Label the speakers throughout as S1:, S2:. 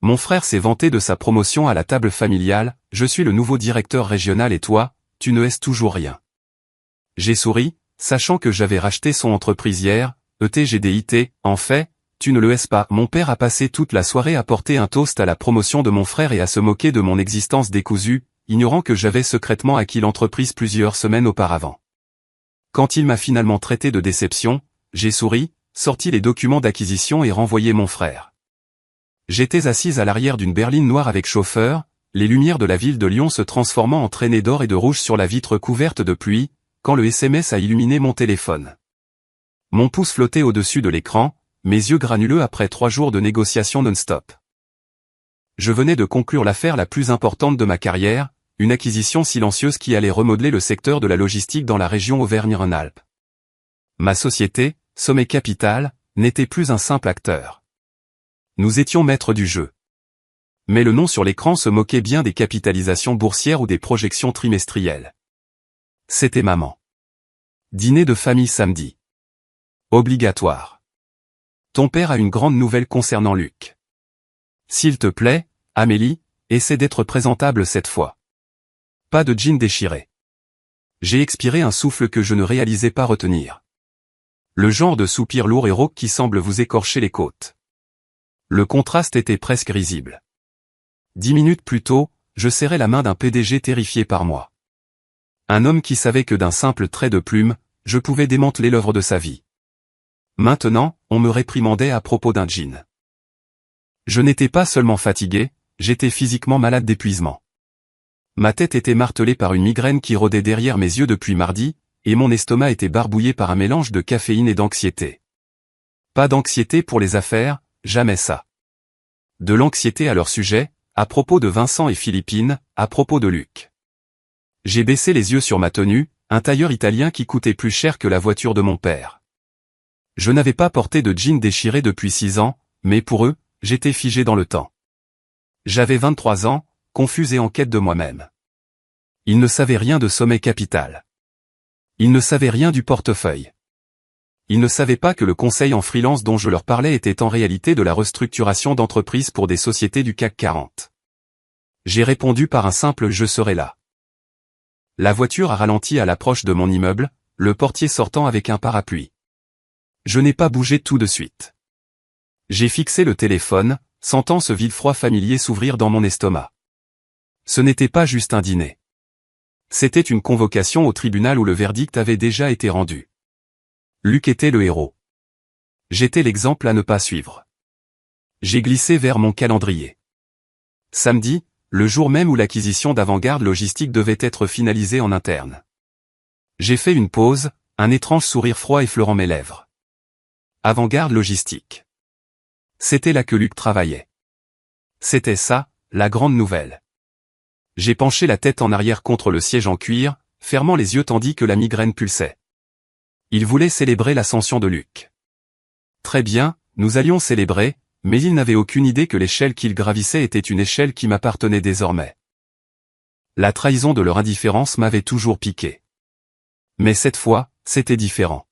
S1: Mon frère s'est vanté de sa promotion à la table familiale, je suis le nouveau directeur régional et toi, tu ne es toujours rien. J'ai souri, sachant que j'avais racheté son entreprise hier, ETGDIT, en fait, tu ne le es pas. Mon père a passé toute la soirée à porter un toast à la promotion de mon frère et à se moquer de mon existence décousue, ignorant que j'avais secrètement acquis l'entreprise plusieurs semaines auparavant. Quand il m'a finalement traité de déception, j'ai souri, sorti les documents d'acquisition et renvoyé mon frère. J'étais assise à l'arrière d'une berline noire avec chauffeur, les lumières de la ville de Lyon se transformant en traînées d'or et de rouge sur la vitre couverte de pluie, quand le SMS a illuminé mon téléphone. Mon pouce flottait au-dessus de l'écran, mes yeux granuleux après 3 jours de négociations non-stop. Je venais de conclure l'affaire la plus importante de ma carrière, une acquisition silencieuse qui allait remodeler le secteur de la logistique dans la région Auvergne-Rhône-Alpes. Ma société, Sommet Capital, n'était plus un simple acteur. Nous étions maîtres du jeu. Mais le nom sur l'écran se moquait bien des capitalisations boursières ou des projections trimestrielles. C'était maman. Dîner de famille samedi. Obligatoire. Ton père a une grande nouvelle concernant Luc. S'il te plaît, Amélie, essaie d'être présentable cette fois. Pas de jean déchiré. J'ai expiré un souffle que je ne réalisais pas retenir. Le genre de soupir lourd et rauque qui semble vous écorcher les côtes. Le contraste était presque risible. 10 minutes plus tôt, je serrais la main d'un PDG terrifié par moi. Un homme qui savait que d'un simple trait de plume, je pouvais démanteler l'œuvre de sa vie. Maintenant, on me réprimandait à propos d'un jean. Je n'étais pas seulement fatigué, j'étais physiquement malade d'épuisement. Ma tête était martelée par une migraine qui rôdait derrière mes yeux depuis mardi, et mon estomac était barbouillé par un mélange de caféine et d'anxiété. Pas d'anxiété pour les affaires, jamais ça. De l'anxiété à leur sujet, à propos de Vincent et Philippine, à propos de Luc. J'ai baissé les yeux sur ma tenue, un tailleur italien qui coûtait plus cher que la voiture de mon père. Je n'avais pas porté de jean déchiré depuis 6 ans, mais pour eux, j'étais figé dans le temps. J'avais 23 ans, confus et en quête de moi-même. Ils ne savaient rien de Sommet Capital. Ils ne savaient rien du portefeuille. Ils ne savaient pas que le conseil en freelance dont je leur parlais était en réalité de la restructuration d'entreprises pour des sociétés du CAC 40. J'ai répondu par un simple « je serai là ». La voiture a ralenti à l'approche de mon immeuble, le portier sortant avec un parapluie. Je n'ai pas bougé tout de suite. J'ai fixé le téléphone, sentant ce vide froid familier s'ouvrir dans mon estomac. Ce n'était pas juste un dîner. C'était une convocation au tribunal où le verdict avait déjà été rendu. Luc était le héros. J'étais l'exemple à ne pas suivre. J'ai glissé vers mon calendrier. Samedi, le jour même où l'acquisition d'Avant-Garde Logistique devait être finalisée en interne. J'ai fait une pause, un étrange sourire froid effleurant mes lèvres. Avant-Garde Logistique. C'était là que Luc travaillait. C'était ça, la grande nouvelle. J'ai penché la tête en arrière contre le siège en cuir, fermant les yeux tandis que la migraine pulsait. Il voulait célébrer l'ascension de Luc. Très bien, nous allions célébrer, mais il n'avait aucune idée que l'échelle qu'il gravissait était une échelle qui m'appartenait désormais. La trahison de leur indifférence m'avait toujours piqué. Mais cette fois, c'était différent.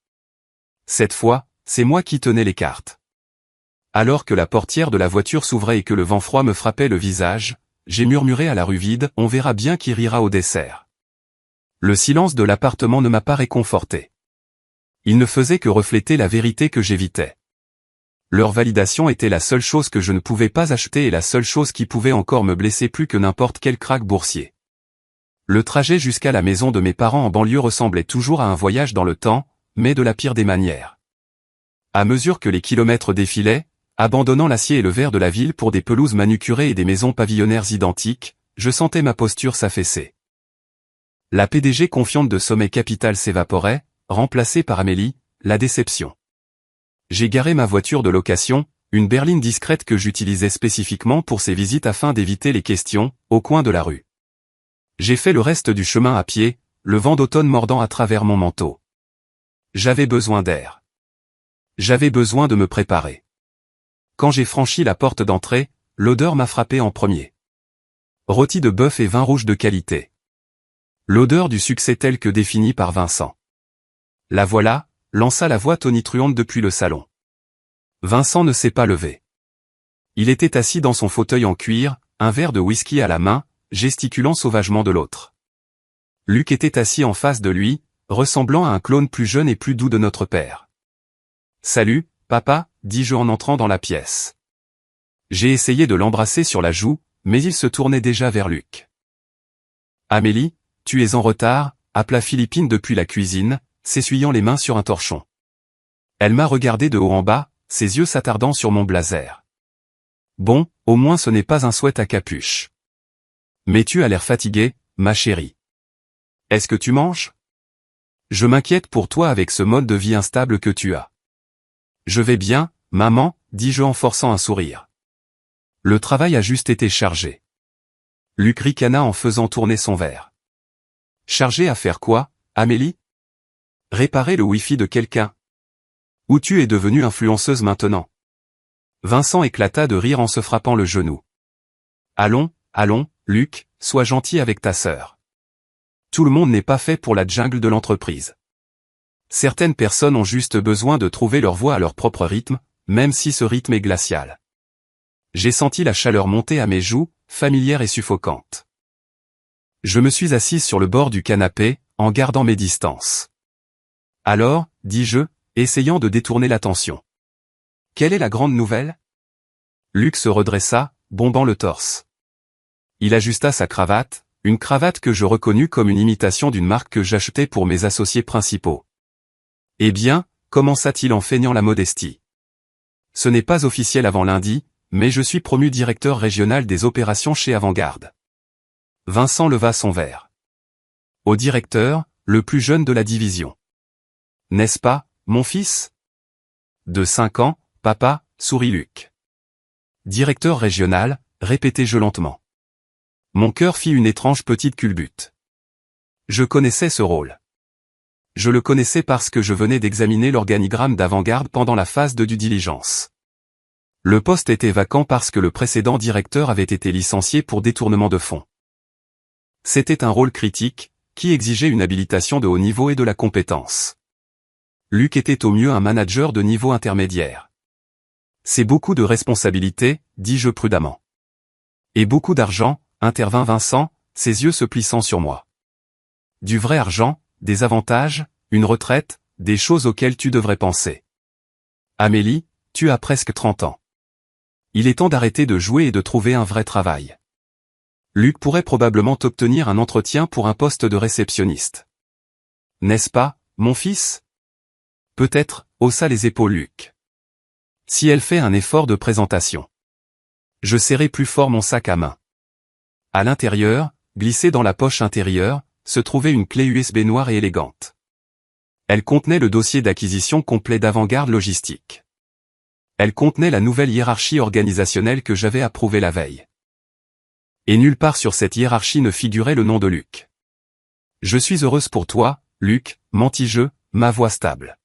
S1: Cette fois, c'est moi qui tenais les cartes. Alors que la portière de la voiture s'ouvrait et que le vent froid me frappait le visage, j'ai murmuré à la rue vide, on verra bien qui rira au dessert. Le silence de l'appartement ne m'a pas réconforté. Il ne faisait que refléter la vérité que j'évitais. Leur validation était la seule chose que je ne pouvais pas acheter et la seule chose qui pouvait encore me blesser plus que n'importe quel krach boursier. Le trajet jusqu'à la maison de mes parents en banlieue ressemblait toujours à un voyage dans le temps, mais de la pire des manières. À mesure que les kilomètres défilaient, abandonnant l'acier et le verre de la ville pour des pelouses manucurées et des maisons pavillonnaires identiques, je sentais ma posture s'affaisser. La PDG confiante de Sommet Capital s'évaporait, remplacée par Amélie, la déception. J'ai garé ma voiture de location, une berline discrète que j'utilisais spécifiquement pour ces visites afin d'éviter les questions, au coin de la rue. J'ai fait le reste du chemin à pied, le vent d'automne mordant à travers mon manteau. J'avais besoin d'air. J'avais besoin de me préparer. Quand j'ai franchi la porte d'entrée, l'odeur m'a frappé en premier. Rôti de bœuf et vin rouge de qualité. L'odeur du succès tel que défini par Vincent. La voilà, lança la voix tonitruante depuis le salon. Vincent ne s'est pas levé. Il était assis dans son fauteuil en cuir, un verre de whisky à la main, gesticulant sauvagement de l'autre. Luc était assis en face de lui, ressemblant à un clone plus jeune et plus doux de notre père. « Salut, papa » dis-je en entrant dans la pièce. J'ai essayé de l'embrasser sur la joue, mais il se tournait déjà vers Luc. « Amélie, tu es en retard » appela Philippine depuis la cuisine, s'essuyant les mains sur un torchon. Elle m'a regardé de haut en bas, ses yeux s'attardant sur mon blazer. « Bon, au moins ce n'est pas un sweat à capuche. Mais tu as l'air fatiguée, ma chérie. Est-ce que tu manges ? Je m'inquiète pour toi avec ce mode de vie instable que tu as. » Je vais bien, maman, dis-je en forçant un sourire. Le travail a juste été chargé. Luc ricana en faisant tourner son verre. Chargé à faire quoi, Amélie ? Réparer le Wi-Fi de quelqu'un. Ou tu es devenue influenceuse maintenant ? Vincent éclata de rire en se frappant le genou. Allons, allons, Luc, sois gentil avec ta sœur. Tout le monde n'est pas fait pour la jungle de l'entreprise. Certaines personnes ont juste besoin de trouver leur voie à leur propre rythme, même si ce rythme est glacial. J'ai senti la chaleur monter à mes joues, familière et suffocante. Je me suis assise sur le bord du canapé, en gardant mes distances. Alors, dis-je, essayant de détourner l'attention. Quelle est la grande nouvelle ? Luc se redressa, bombant le torse. Il ajusta sa cravate, une cravate que je reconnus comme une imitation d'une marque que j'achetais pour mes associés principaux. Eh bien, commença-t-il en feignant la modestie. Ce n'est pas officiel avant lundi, mais je suis promu directeur régional des opérations chez Avantgarde. Vincent leva son verre. Au directeur, le plus jeune de la division. N'est-ce pas, mon fils ? De 5 ans, papa, sourit Luc. Directeur régional, répétai-je lentement. Mon cœur fit une étrange petite culbute. Je connaissais ce rôle. Je le connaissais parce que je venais d'examiner l'organigramme d'Avantgarde pendant la phase de due diligence. Le poste était vacant parce que le précédent directeur avait été licencié pour détournement de fonds. C'était un rôle critique, qui exigeait une habilitation de haut niveau et de la compétence. Luc était au mieux un manager de niveau intermédiaire. C'est beaucoup de responsabilités, dis-je prudemment. Et beaucoup d'argent, intervint Vincent, ses yeux se plissant sur moi. Du vrai argent, des avantages, une retraite, des choses auxquelles tu devrais penser. Amélie, tu as presque 30 ans. Il est temps d'arrêter de jouer et de trouver un vrai travail. Luc pourrait probablement obtenir un entretien pour un poste de réceptionniste. N'est-ce pas, mon fils ? Peut-être, haussa les épaules Luc. Si elle fait un effort de présentation. Je serrai plus fort mon sac à main. À l'intérieur, glissée dans la poche intérieure, se trouvait une clé USB noire et élégante. Elle contenait le dossier d'acquisition complet d'Avantgarde Logistique. Elle contenait la nouvelle hiérarchie organisationnelle que j'avais approuvée la veille. Et nulle part sur cette hiérarchie ne figurait le nom de Luc. Je suis heureuse pour toi, Luc, mentis-je, ma voix stable.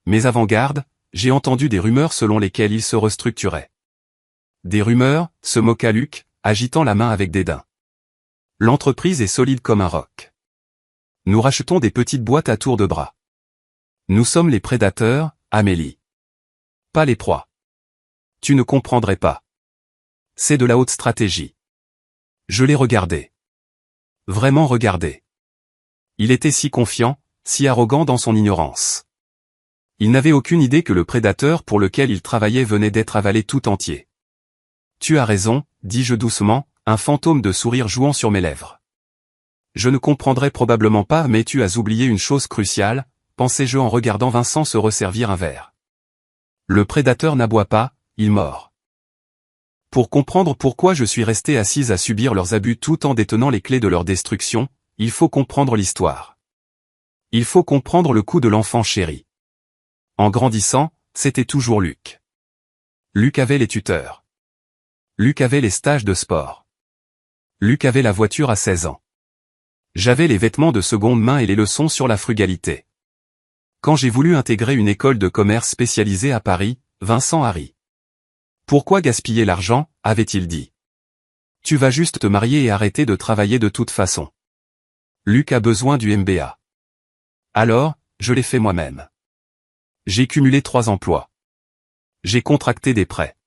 S1: Mais Avantgarde, j'ai entendu des rumeurs selon lesquelles il se restructurait. Des rumeurs, se moqua Luc, agitant la main avec dédain. L'entreprise est solide comme un roc. Nous rachetons des petites boîtes à tour de bras. Nous sommes les prédateurs, Amélie. Pas les proies. Tu ne comprendrais pas. C'est de la haute stratégie. Je l'ai regardé. Vraiment regardé. Il était si confiant, si arrogant dans son ignorance. Il n'avait aucune idée que le prédateur pour lequel il travaillait venait d'être avalé tout entier. Tu as raison, dis-je doucement, un fantôme de sourire jouant sur mes lèvres. Je ne comprendrai probablement pas mais tu as oublié une chose cruciale, pensai-je en regardant Vincent se resservir un verre. Le prédateur n'aboie pas, il mord. Pour comprendre pourquoi je suis resté assise à subir leurs abus tout en détenant les clés de leur destruction, il faut comprendre l'histoire. Il faut comprendre le coup de l'enfant chéri. En grandissant, c'était toujours Luc. Luc avait les tuteurs. Luc avait les stages de sport. Luc avait la voiture à 16 ans. J'avais les vêtements de seconde main et les leçons sur la frugalité. Quand j'ai voulu intégrer une école de commerce spécialisée à Paris, Vincent a ri. Pourquoi gaspiller l'argent, avait-il dit. Tu vas juste te marier et arrêter de travailler de toute façon. Luc a besoin du MBA. Alors, je l'ai fait moi-même. J'ai cumulé 3 emplois. J'ai contracté des prêts.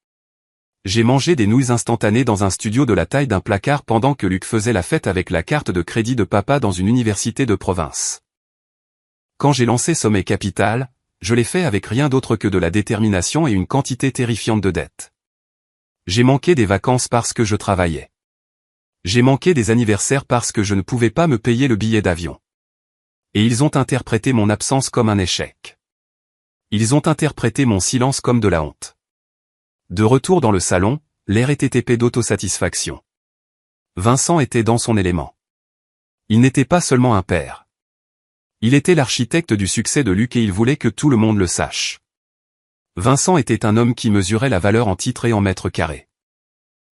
S1: J'ai mangé des nouilles instantanées dans un studio de la taille d'un placard pendant que Luc faisait la fête avec la carte de crédit de papa dans une université de province. Quand j'ai lancé Sommet Capital, je l'ai fait avec rien d'autre que de la détermination et une quantité terrifiante de dettes. J'ai manqué des vacances parce que je travaillais. J'ai manqué des anniversaires parce que je ne pouvais pas me payer le billet d'avion. Et ils ont interprété mon absence comme un échec. Ils ont interprété mon silence comme de la honte. De retour dans le salon, l'air était épais d'autosatisfaction. Vincent était dans son élément. Il n'était pas seulement un père. Il était l'architecte du succès de Luc et il voulait que tout le monde le sache. Vincent était un homme qui mesurait la valeur en titres et en mètres carrés.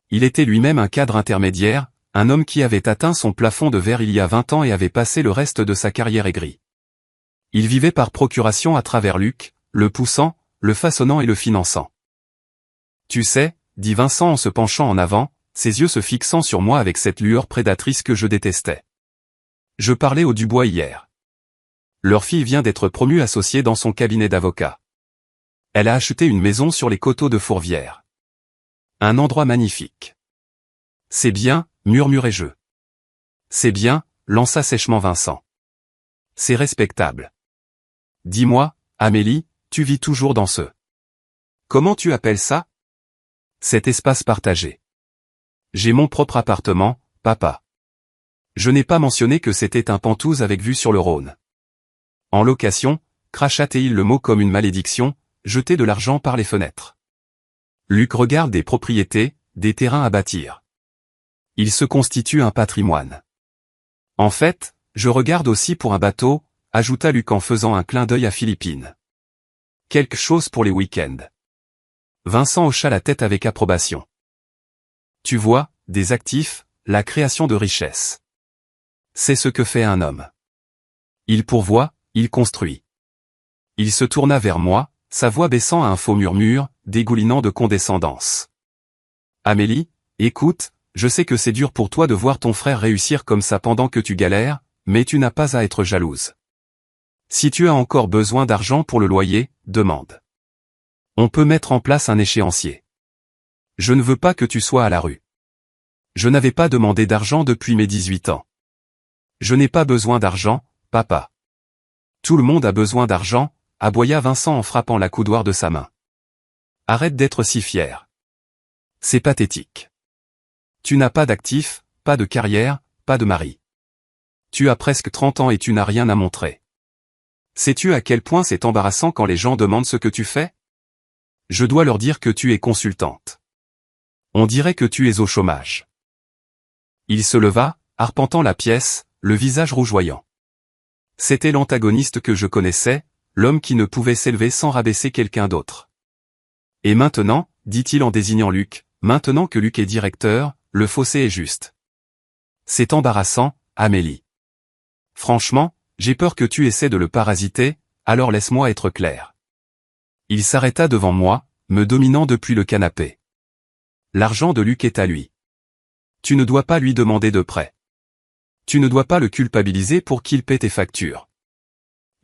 S1: Il était lui-même un cadre intermédiaire, un homme qui avait atteint son plafond de verre il y a 20 ans et avait passé le reste de sa carrière aigri. Il vivait par procuration à travers Luc, le poussant, le façonnant et le finançant. Tu sais, dit Vincent en se penchant en avant, ses yeux se fixant sur moi avec cette lueur prédatrice que je détestais. Je parlais au Dubois hier. Leur fille vient d'être promue associée dans son cabinet d'avocat. Elle a acheté une maison sur les coteaux de Fourvière. Un endroit magnifique. C'est bien, murmurai-je. C'est bien, lança sèchement Vincent. C'est respectable. Dis-moi, Amélie, tu vis toujours dans ce... Comment tu appelles ça? Cet espace partagé. J'ai mon propre appartement, papa. Je n'ai pas mentionné que c'était un Penthouse avec vue sur le Rhône. En location, crachata-t-il le mot comme une malédiction, jeter de l'argent par les fenêtres. Luc regarde des propriétés, des terrains à bâtir. Il se constitue un patrimoine. En fait, je regarde aussi pour un bateau, ajouta Luc en faisant un clin d'œil à Philippine. Quelque chose pour les week-ends. Vincent hocha la tête avec approbation. Tu vois, des actifs, la création de richesses. C'est ce que fait un homme. Il pourvoit, il construit. Il se tourna vers moi, sa voix baissant à un faux murmure, dégoulinant de condescendance. Amélie, écoute, je sais que c'est dur pour toi de voir ton frère réussir comme ça pendant que tu galères, mais tu n'as pas à être jalouse. Si tu as encore besoin d'argent pour le loyer, demande. On peut mettre en place un échéancier. Je ne veux pas que tu sois à la rue. Je n'avais pas demandé d'argent depuis mes 18 ans. Je n'ai pas besoin d'argent, papa. Tout le monde a besoin d'argent, aboya Vincent en frappant la coudoir de sa main. Arrête d'être si fier. C'est pathétique. Tu n'as pas d'actifs, pas de carrière, pas de mari. Tu as presque 30 ans et tu n'as rien à montrer. Sais-tu à quel point c'est embarrassant quand les gens demandent ce que tu fais? Je dois leur dire que tu es consultante. On dirait que tu es au chômage. Il se leva, arpentant la pièce, le visage rougeoyant. C'était l'antagoniste que je connaissais, l'homme qui ne pouvait s'élever sans rabaisser quelqu'un d'autre. Et maintenant, dit-il en désignant Luc, maintenant que Luc est directeur, le fossé est juste. C'est embarrassant, Amélie. Franchement, j'ai peur que tu essaies de le parasiter, alors laisse-moi être clair. Il s'arrêta devant moi, me dominant depuis le canapé. L'argent de Luc est à lui. Tu ne dois pas lui demander de prêt. Tu ne dois pas le culpabiliser pour qu'il paie tes factures.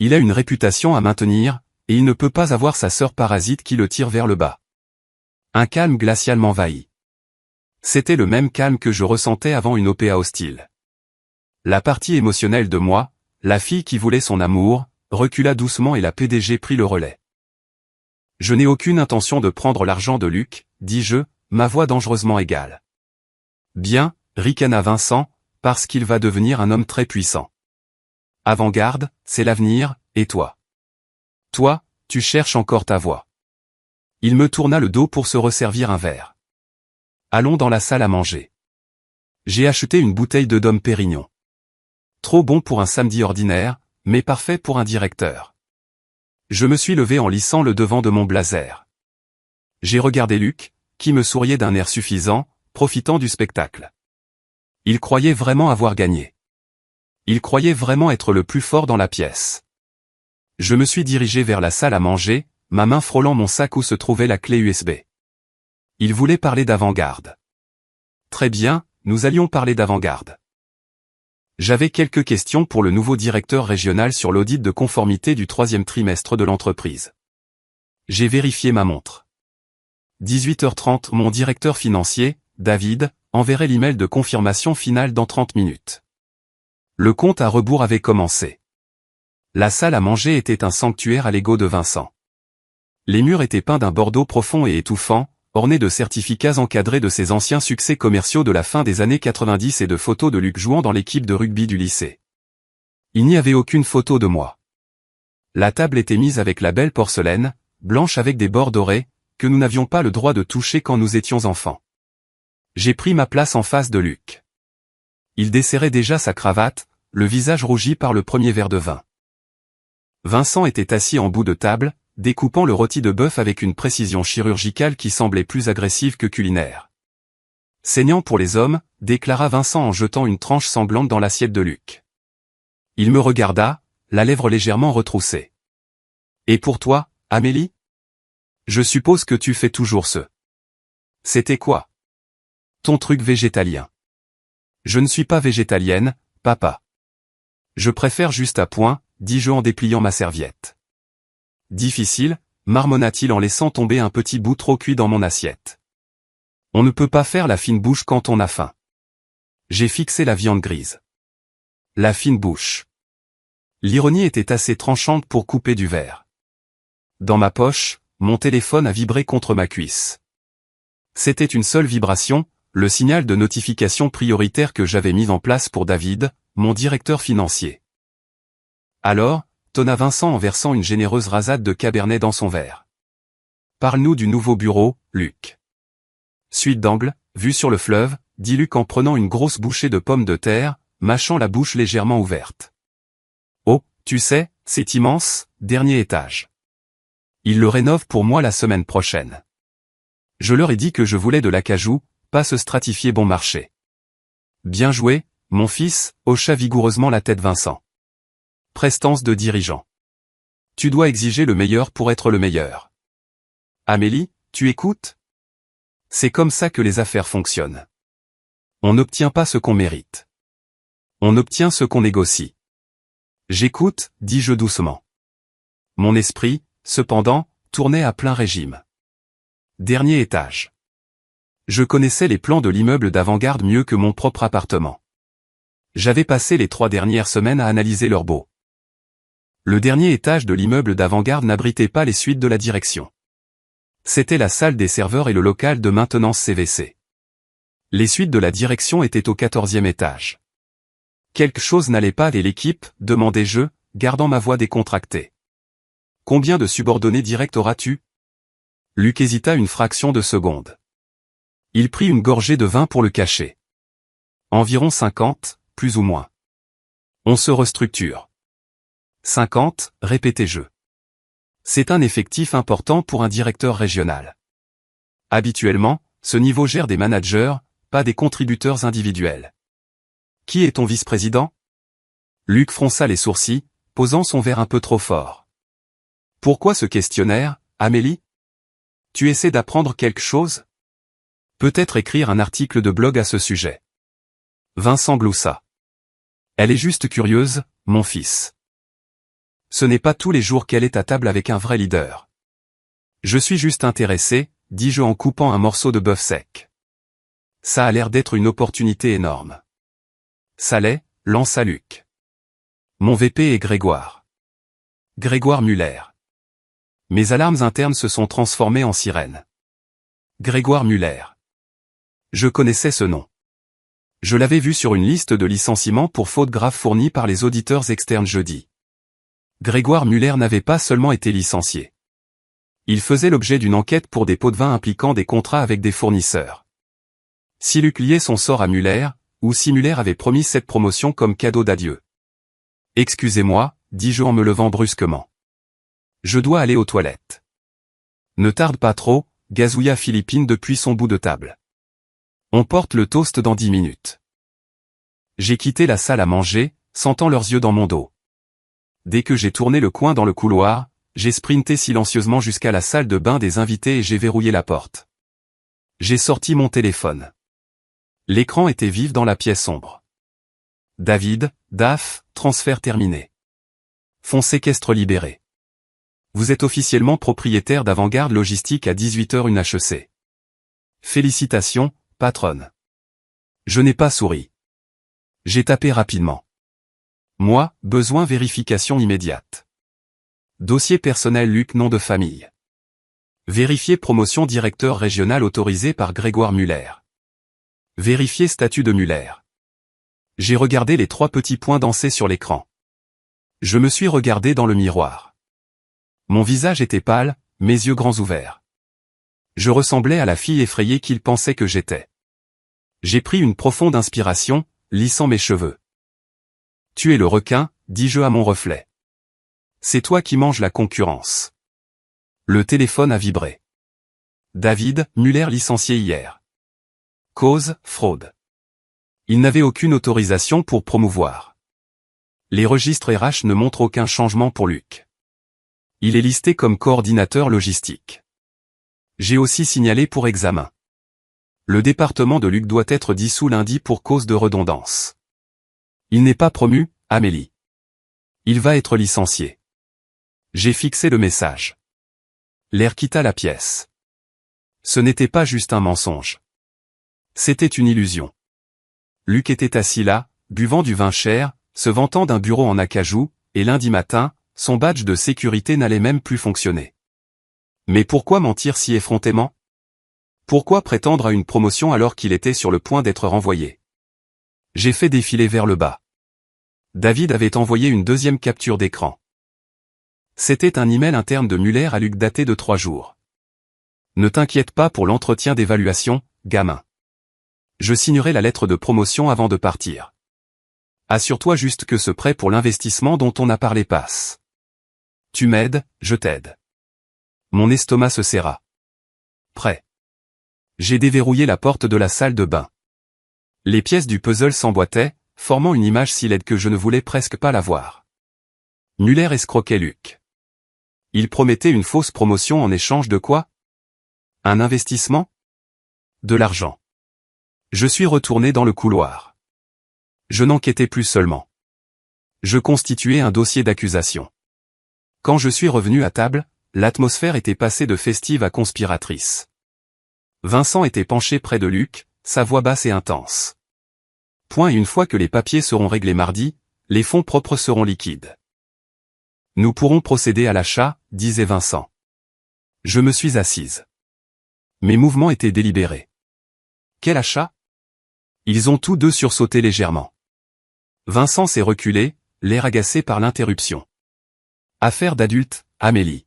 S1: Il a une réputation à maintenir, et il ne peut pas avoir sa sœur parasite qui le tire vers le bas. Un calme glacial m'envahit. C'était le même calme que je ressentais avant une OPA hostile. La partie émotionnelle de moi, la fille qui voulait son amour, recula doucement et la PDG prit le relais. Je n'ai aucune intention de prendre l'argent de Luc, dis-je, ma voix dangereusement égale. Bien, ricana Vincent, parce qu'il va devenir un homme très puissant. Avant-garde, c'est l'avenir, et toi? Toi, tu cherches encore ta voie. Il me tourna le dos pour se resservir un verre. Allons dans la salle à manger. J'ai acheté une bouteille de Dom Pérignon. Trop bon pour un samedi ordinaire, mais parfait pour un directeur. Je me suis levé en lissant le devant de mon blazer. J'ai regardé Luc, qui me souriait d'un air suffisant, profitant du spectacle. Il croyait vraiment avoir gagné. Il croyait vraiment être le plus fort dans la pièce. Je me suis dirigé vers la salle à manger, ma main frôlant mon sac où se trouvait la clé USB. Il voulait parler d'avant-garde. Très bien, nous allions parler d'avant-garde. J'avais quelques questions pour le nouveau directeur régional sur l'audit de conformité du 3e trimestre de l'entreprise. J'ai vérifié ma montre. 18h30. Mon directeur financier, David, enverrait l'email de confirmation finale dans 30 minutes. Le compte à rebours avait commencé. La salle à manger était un sanctuaire à l'ego de Vincent. Les murs étaient peints d'un bordeaux profond et étouffant, ornés de certificats encadrés de ses anciens succès commerciaux de la fin des années 90 et de photos de Luc jouant dans l'équipe de rugby du lycée. Il n'y avait aucune photo de moi. La table était mise avec la belle porcelaine, blanche avec des bords dorés, que nous n'avions pas le droit de toucher quand nous étions enfants. J'ai pris ma place en face de Luc. Il desserrait déjà sa cravate, le visage rougi par le premier verre de vin. Vincent était assis en bout de table, découpant le rôti de bœuf avec une précision chirurgicale qui semblait plus agressive que culinaire. Saignant pour les hommes, déclara Vincent en jetant une tranche sanglante dans l'assiette de Luc. Il me regarda, la lèvre légèrement retroussée. « Et pour toi, Amélie ? Je suppose que tu fais toujours ce. C'était quoi ? Ton truc végétalien. Je ne suis pas végétalienne, papa. Je préfère juste à point, dis-je en dépliant ma serviette. Difficile, marmonna-t-il en laissant tomber un petit bout trop cuit dans mon assiette. On ne peut pas faire la fine bouche quand on a faim. J'ai fixé la viande grise. La fine bouche. L'ironie était assez tranchante pour couper du verre. Dans ma poche, mon téléphone a vibré contre ma cuisse. C'était une seule vibration, le signal de notification prioritaire que j'avais mis en place pour David, mon directeur financier. Alors, tonna Vincent en versant une généreuse rasade de cabernet dans son verre. Parle-nous du nouveau bureau, Luc. Suite d'angle, vue sur le fleuve, dit Luc en prenant une grosse bouchée de pommes de terre, mâchant la bouche légèrement ouverte. Oh, tu sais, c'est immense, dernier étage. Ils le rénovent pour moi la semaine prochaine. Je leur ai dit que je voulais de l'acajou, pas se stratifier bon marché. Bien joué, mon fils, hocha vigoureusement la tête Vincent. Prestance de dirigeant. Tu dois exiger le meilleur pour être le meilleur. Amélie, tu écoutes ? C'est comme ça que les affaires fonctionnent. On n'obtient pas ce qu'on mérite. On obtient ce qu'on négocie. J'écoute, dis-je doucement. Mon esprit, cependant, tournait à plein régime. Dernier étage. Je connaissais les plans de l'immeuble d'avant-garde mieux que mon propre appartement. J'avais passé les 3 dernières semaines à analyser leur beau. Le dernier étage de l'immeuble d'avant-garde n'abritait pas les suites de la direction. C'était la salle des serveurs et le local de maintenance CVC. Les suites de la direction étaient au 14e étage. Quelque chose n'allait pas et l'équipe, demandai-je, gardant ma voix décontractée. Combien de subordonnés directs auras-tu ? Luc hésita une fraction de seconde. Il prit une gorgée de vin pour le cacher. Environ 50, plus ou moins. On se restructure. 50, répétai-je. C'est un effectif important pour un directeur régional. Habituellement, ce niveau gère des managers, pas des contributeurs individuels. Qui est ton vice-président ? Luc fronça les sourcils, posant son verre un peu trop fort. Pourquoi ce questionnaire, Amélie ? Tu essaies d'apprendre quelque chose ? Peut-être écrire un article de blog à ce sujet. Vincent gloussa. Elle est juste curieuse, mon fils. Ce n'est pas tous les jours qu'elle est à table avec un vrai leader. Je suis juste intéressé, dis-je en coupant un morceau de bœuf sec. Ça a l'air d'être une opportunité énorme. Ça l'est, lança Luc. Mon VP est Grégoire. Grégoire Muller. Mes alarmes internes se sont transformées en sirènes. Grégoire Muller. Je connaissais ce nom. Je l'avais vu sur une liste de licenciements pour faute grave fournie par les auditeurs externes jeudi. Grégoire Muller n'avait pas seulement été licencié. Il faisait l'objet d'une enquête pour des pots de vin impliquant des contrats avec des fournisseurs. Si Luc liait son sort à Muller, ou si Muller avait promis cette promotion comme cadeau d'adieu. Excusez-moi, dis-je en me levant brusquement. Je dois aller aux toilettes. Ne tarde pas trop, gazouilla Philippine depuis son bout de table. On porte le toast dans 10 minutes. J'ai quitté la salle à manger, sentant leurs yeux dans mon dos. Dès que j'ai tourné le coin dans le couloir, j'ai sprinté silencieusement jusqu'à la salle de bain des invités et j'ai verrouillé la porte. J'ai sorti mon téléphone. L'écran était vif dans la pièce sombre. David, DAF, transfert terminé. Fonds séquestre libéré. Vous êtes officiellement propriétaire d'Avant-Garde Logistique à 18h une HEC. Félicitations, patronne. Je n'ai pas souri. J'ai tapé rapidement. Moi, besoin vérification immédiate. Dossier personnel Luc nom de famille. Vérifier promotion directeur régional autorisé par Grégoire Muller. Vérifier statut de Muller. J'ai regardé les 3 petits points danser sur l'écran. Je me suis regardé dans le miroir. Mon visage était pâle, mes yeux grands ouverts. Je ressemblais à la fille effrayée qu'il pensait que j'étais. J'ai pris une profonde inspiration, lissant mes cheveux. Tu es le requin, dis-je à mon reflet. C'est toi qui manges la concurrence. Le téléphone a vibré. David, Muller licencié hier. Cause, fraude. Il n'avait aucune autorisation pour promouvoir. Les registres RH ne montrent aucun changement pour Luc. Il est listé comme coordinateur logistique. J'ai aussi signalé pour examen. Le département de Luc doit être dissous lundi pour cause de redondance. Il n'est pas promu, Amélie. Il va être licencié. J'ai fixé le message. L'air quitta la pièce. Ce n'était pas juste un mensonge. C'était une illusion. Luc était assis là, buvant du vin cher, se vantant d'un bureau en acajou, et lundi matin, son badge de sécurité n'allait même plus fonctionner. Mais pourquoi mentir si effrontément? Pourquoi prétendre à une promotion alors qu'il était sur le point d'être renvoyé? J'ai fait défiler vers le bas. David avait envoyé une deuxième capture d'écran. C'était un email interne de Muller à Luc daté de 3 jours. Ne t'inquiète pas pour l'entretien d'évaluation, gamin. Je signerai la lettre de promotion avant de partir. Assure-toi juste que ce prêt pour l'investissement dont on a parlé passe. Tu m'aides, je t'aide. Mon estomac se serra. Prêt. J'ai déverrouillé la porte de la salle de bain. Les pièces du puzzle s'emboîtaient, formant une image si laide que je ne voulais presque pas la voir. Muller escroquait Luc. Il promettait une fausse promotion en échange de quoi? Un investissement? De l'argent. Je suis retourné dans le couloir. Je n'enquêtais plus seulement. Je constituais un dossier d'accusation. Quand je suis revenu à table, l'atmosphère était passée de festive à conspiratrice. Vincent était penché près de Luc, sa voix basse et intense. Point et une fois que les papiers seront réglés mardi, les fonds propres seront liquides. Nous pourrons procéder à l'achat, disait Vincent. Je me suis assise. Mes mouvements étaient délibérés. Quel achat? Ils ont tous deux sursauté légèrement. Vincent s'est reculé, l'air agacé par l'interruption. Affaire d'adulte, Amélie.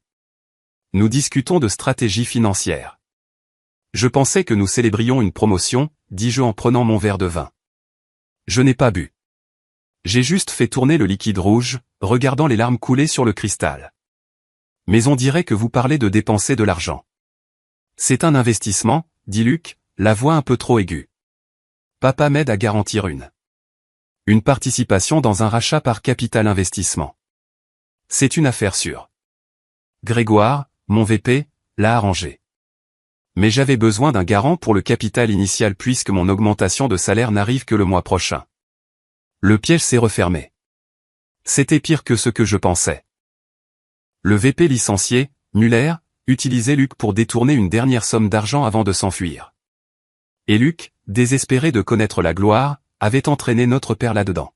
S1: Nous discutons de stratégie financière. Je pensais que nous célébrions une promotion, dis-je en prenant mon verre de vin. Je n'ai pas bu. J'ai juste fait tourner le liquide rouge, regardant les larmes couler sur le cristal. Mais on dirait que vous parlez de dépenser de l'argent. C'est un investissement, dit Luc, la voix un peu trop aiguë. Papa m'aide à garantir une participation dans un rachat par Capital Investissement. C'est une affaire sûre. Grégoire, mon VP, l'a arrangé. Mais j'avais besoin d'un garant pour le capital initial puisque mon augmentation de salaire n'arrive que le mois prochain. Le piège s'est refermé. C'était pire que ce que je pensais. Le VP licencié, Muller, utilisait Luc pour détourner une dernière somme d'argent avant de s'enfuir. Et Luc, désespéré de connaître la gloire, avait entraîné notre père là-dedans.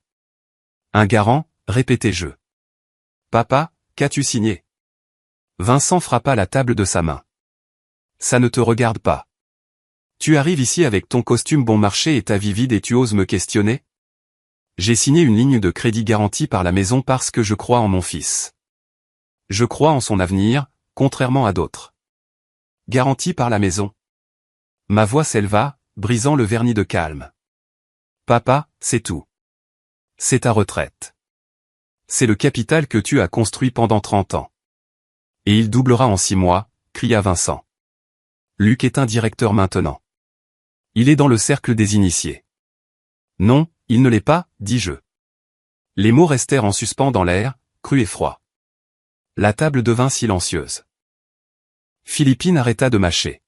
S1: Un garant, répétai-je. Papa, qu'as-tu signé? Vincent frappa la table de sa main. Ça ne te regarde pas. Tu arrives ici avec ton costume bon marché et ta vie vide et tu oses me questionner? J'ai signé une ligne de crédit garantie par la maison parce que je crois en mon fils. Je crois en son avenir, contrairement à d'autres. Garantie par la maison. Ma voix s'éleva, brisant le vernis de calme. Papa, c'est tout. C'est ta retraite. C'est le capital que tu as construit pendant 30 ans. Et il doublera en 6 mois, cria Vincent. Luc est un directeur maintenant. Il est dans le cercle des initiés. Non, il ne l'est pas, dis-je. Les mots restèrent en suspens dans l'air, crus et froids. La table devint silencieuse. Philippine arrêta de mâcher.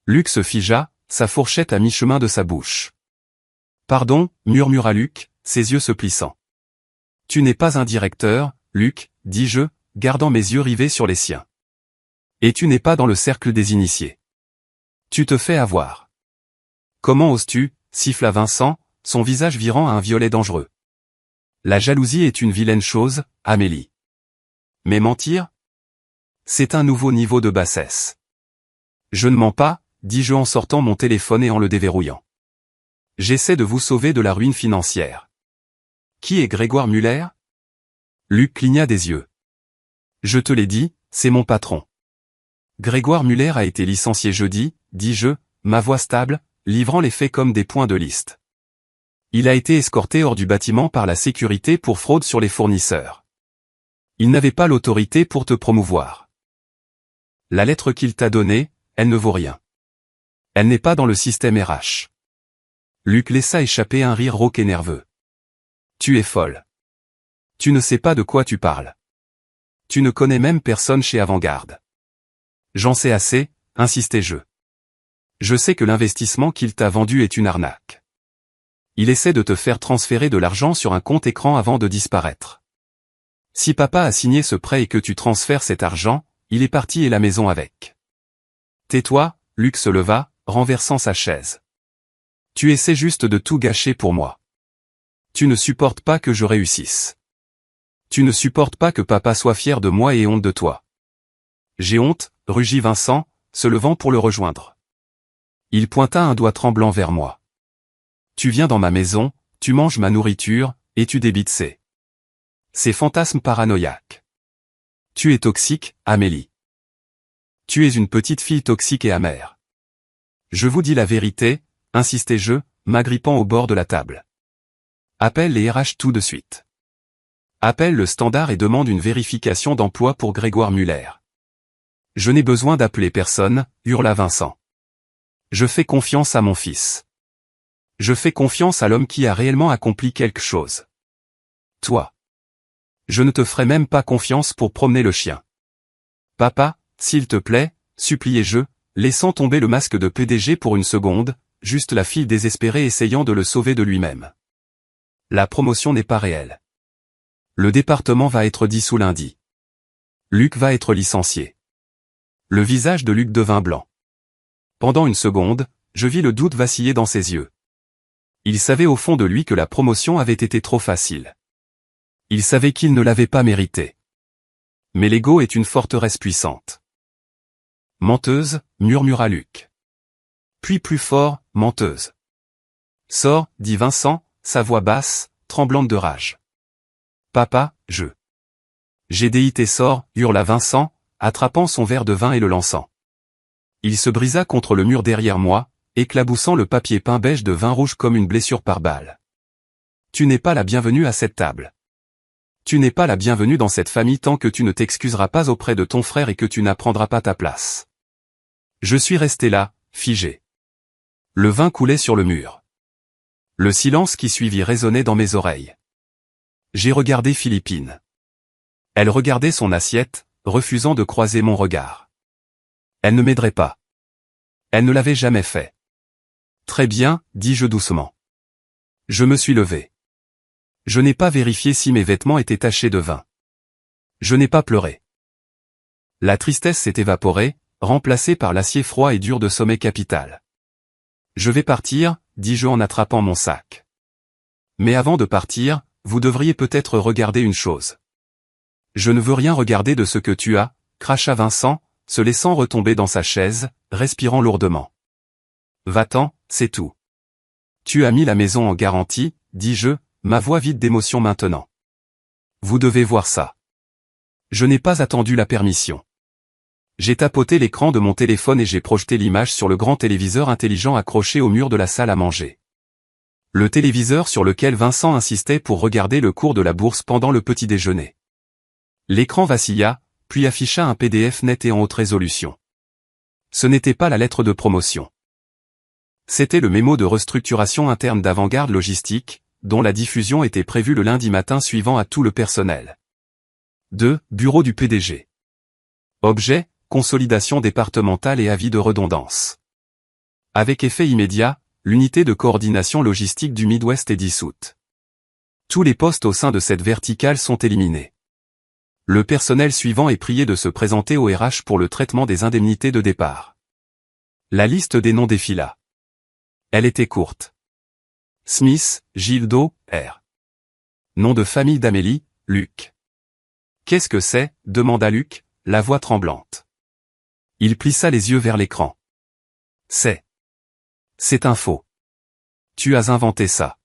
S1: Luc se figea, sa fourchette à mi-chemin de sa bouche. Pardon, murmura Luc, ses yeux se plissant. Tu n'es pas un directeur, Luc, dis-je, gardant mes yeux rivés sur les siens. Et tu n'es pas dans le cercle des initiés. Tu te fais avoir. Comment oses-tu, siffla Vincent, son visage virant à un violet dangereux. La jalousie est une vilaine chose, Amélie. Mais mentir? C'est un nouveau niveau de bassesse. Je ne mens pas, dis-je en sortant mon téléphone et en le déverrouillant. J'essaie de vous sauver de la ruine financière. Qui est Grégoire Muller? Luc cligna des yeux. Je te l'ai dit, c'est mon patron. Grégoire Muller a été licencié jeudi, dis-je, ma voix stable, livrant les faits comme des points de liste. Il a été escorté hors du bâtiment par la sécurité pour fraude sur les fournisseurs. Il n'avait pas l'autorité pour te promouvoir. La lettre qu'il t'a donnée, elle ne vaut rien. Elle n'est pas dans le système RH. Luc laissa échapper un rire rauque et nerveux. Tu es folle. Tu ne sais pas de quoi tu parles. Tu ne connais même personne chez Avantgarde. J'en sais assez, insistai-je. Je sais que l'investissement qu'il t'a vendu est une arnaque. Il essaie de te faire transférer de l'argent sur un compte écran avant de disparaître. Si papa a signé ce prêt et que tu transfères cet argent, il est parti et la maison avec. Tais-toi, Luc se leva, renversant sa chaise. Tu essaies juste de tout gâcher pour moi. Tu ne supportes pas que je réussisse. Tu ne supportes pas que papa soit fier de moi et ait honte de toi. J'ai honte, rugit Vincent, se levant pour le rejoindre. Il pointa un doigt tremblant vers moi. Tu viens dans ma maison, tu manges ma nourriture, et tu débites ces fantasmes paranoïaques. Tu es toxique, Amélie. Tu es une petite fille toxique et amère. Je vous dis la vérité, insistai-je, m'agrippant au bord de la table. Appelle les RH tout de suite. Appelle le standard et demande une vérification d'emploi pour Grégoire Muller. Je n'ai besoin d'appeler personne, hurla Vincent. Je fais confiance à mon fils. Je fais confiance à l'homme qui a réellement accompli quelque chose. Toi. Je ne te ferai même pas confiance pour promener le chien. Papa, s'il te plaît, suppliai-je, laissant tomber le masque de PDG pour une seconde, juste la fille désespérée essayant de le sauver de lui-même. La promotion n'est pas réelle. Le département va être dissous lundi. Luc va être licencié. Le visage de Luc devint blanc. Pendant une seconde, je vis le doute vaciller dans ses yeux. Il savait au fond de lui que la promotion avait été trop facile. Il savait qu'il ne l'avait pas méritée. Mais l'ego est une forteresse puissante. Menteuse, murmura Luc. Puis plus fort, menteuse. Sors, dit Vincent, sa voix basse, tremblante de rage. Papa, j'ai déité sort, hurla Vincent, attrapant son verre de vin et le lançant. Il se brisa contre le mur derrière moi, éclaboussant le papier peint beige de vin rouge comme une blessure par balle. Tu n'es pas la bienvenue à cette table. Tu n'es pas la bienvenue dans cette famille tant que tu ne t'excuseras pas auprès de ton frère et que tu n'apprendras pas ta place. Je suis resté là, figé. Le vin coulait sur le mur. Le silence qui suivit résonnait dans mes oreilles. J'ai regardé Philippine. Elle regardait son assiette, refusant de croiser mon regard. Elle ne m'aiderait pas. Elle ne l'avait jamais fait. Très bien, dis-je doucement. Je me suis levé. Je n'ai pas vérifié si mes vêtements étaient tachés de vin. Je n'ai pas pleuré. La tristesse s'est évaporée, remplacée par l'acier froid et dur de sommet capital. Je vais partir, dis-je en attrapant mon sac. Mais avant de partir, vous devriez peut-être regarder une chose. Je ne veux rien regarder de ce que tu as, cracha Vincent, se laissant retomber dans sa chaise, respirant lourdement. Va-t'en, c'est tout. Tu as mis la maison en garantie, dis-je, ma voix vide d'émotion maintenant. Vous devez voir ça. Je n'ai pas attendu la permission. J'ai tapoté l'écran de mon téléphone et j'ai projeté l'image sur le grand téléviseur intelligent accroché au mur de la salle à manger. Le téléviseur sur lequel Vincent insistait pour regarder le cours de la bourse pendant le petit déjeuner. L'écran vacilla, puis afficha un PDF net et en haute résolution. Ce n'était pas la lettre de promotion. C'était le mémo de restructuration interne d'Avantgarde Logistique, dont la diffusion était prévue le lundi matin suivant à tout le personnel. 2. Bureau du PDG. Objet, consolidation départementale et avis de redondance. Avec effet immédiat, l'unité de coordination logistique du Midwest est dissoute. Tous les postes au sein de cette verticale sont éliminés. Le personnel suivant est prié de se présenter au RH pour le traitement des indemnités de départ. La liste des noms défila. Elle était courte. Smith, Gildo, R. Nom de famille d'Amélie, Luc. Qu'est-ce que c'est? Demanda Luc, la voix tremblante. Il plissa les yeux vers l'écran. C'est un faux. Tu as inventé ça.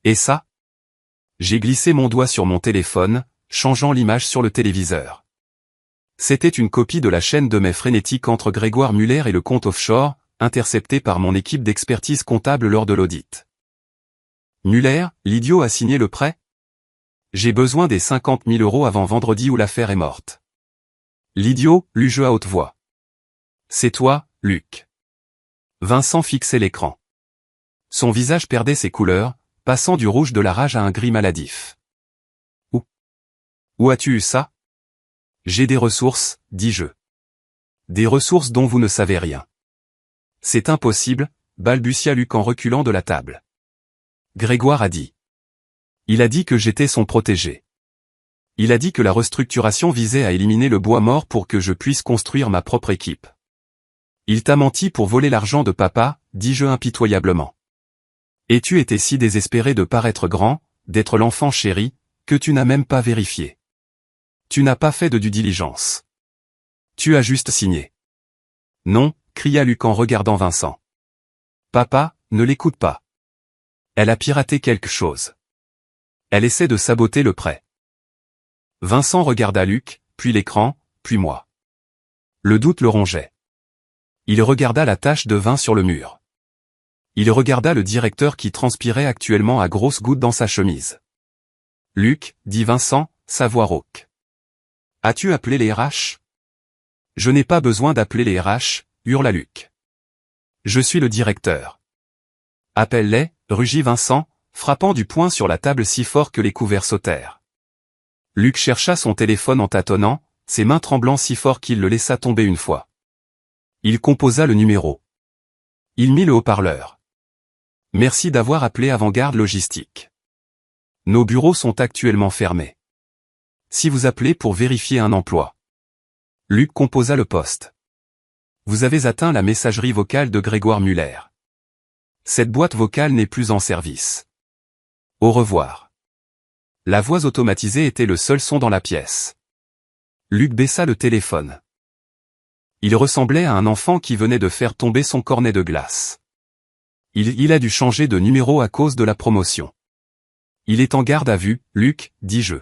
S1: Et ça? J'ai glissé mon doigt sur mon téléphone, changeant l'image sur le téléviseur. C'était une copie de la chaîne de mai frénétique entre Grégoire Muller et le compte offshore, intercepté par mon équipe d'expertise comptable lors de l'audit. Muller, l'idiot a signé le prêt? J'ai besoin des 50 000 € avant vendredi ou l'affaire est morte. L'idiot, lus-je à haute voix. C'est toi, Luc. Vincent fixait l'écran. Son visage perdait ses couleurs, passant du rouge de la rage à un gris maladif. Où as-tu eu ça? J'ai des ressources, dis-je. Des ressources dont vous ne savez rien. C'est impossible, balbutia Luc en reculant de la table. Grégoire a dit. Il a dit que j'étais son protégé. Il a dit que la restructuration visait à éliminer le bois mort pour que je puisse construire ma propre équipe. Il t'a menti pour voler l'argent de papa, dis-je impitoyablement. Et tu étais si désespéré de paraître grand, d'être l'enfant chéri, que tu n'as même pas vérifié. Tu n'as pas fait de due diligence. Tu as juste signé. Non, cria Luc en regardant Vincent. Papa, ne l'écoute pas. Elle a piraté quelque chose. Elle essaie de saboter le prêt. Vincent regarda Luc, puis l'écran, puis moi. Le doute le rongeait. Il regarda la tache de vin sur le mur. Il regarda le directeur qui transpirait actuellement à grosses gouttes dans sa chemise. Luc, dit Vincent, sa voix rauque. As-tu appelé les RH? Je n'ai pas besoin d'appeler les RH, hurla Luc. Je suis le directeur. Appelle-les, rugit Vincent, frappant du poing sur la table si fort que les couverts sautèrent. Luc chercha son téléphone en tâtonnant, ses mains tremblant si fort qu'il le laissa tomber une fois. Il composa le numéro. Il mit le haut-parleur. Merci d'avoir appelé Avant-Garde Logistique. Nos bureaux sont actuellement fermés. Si vous appelez pour vérifier un emploi. Luc composa le poste. Vous avez atteint la messagerie vocale de Grégoire Muller. Cette boîte vocale n'est plus en service. Au revoir. La voix automatisée était le seul son dans la pièce. Luc baissa le téléphone. Il ressemblait à un enfant qui venait de faire tomber son cornet de glace. Il a dû changer de numéro à cause de la promotion. Il est en garde à vue, Luc, dis-je.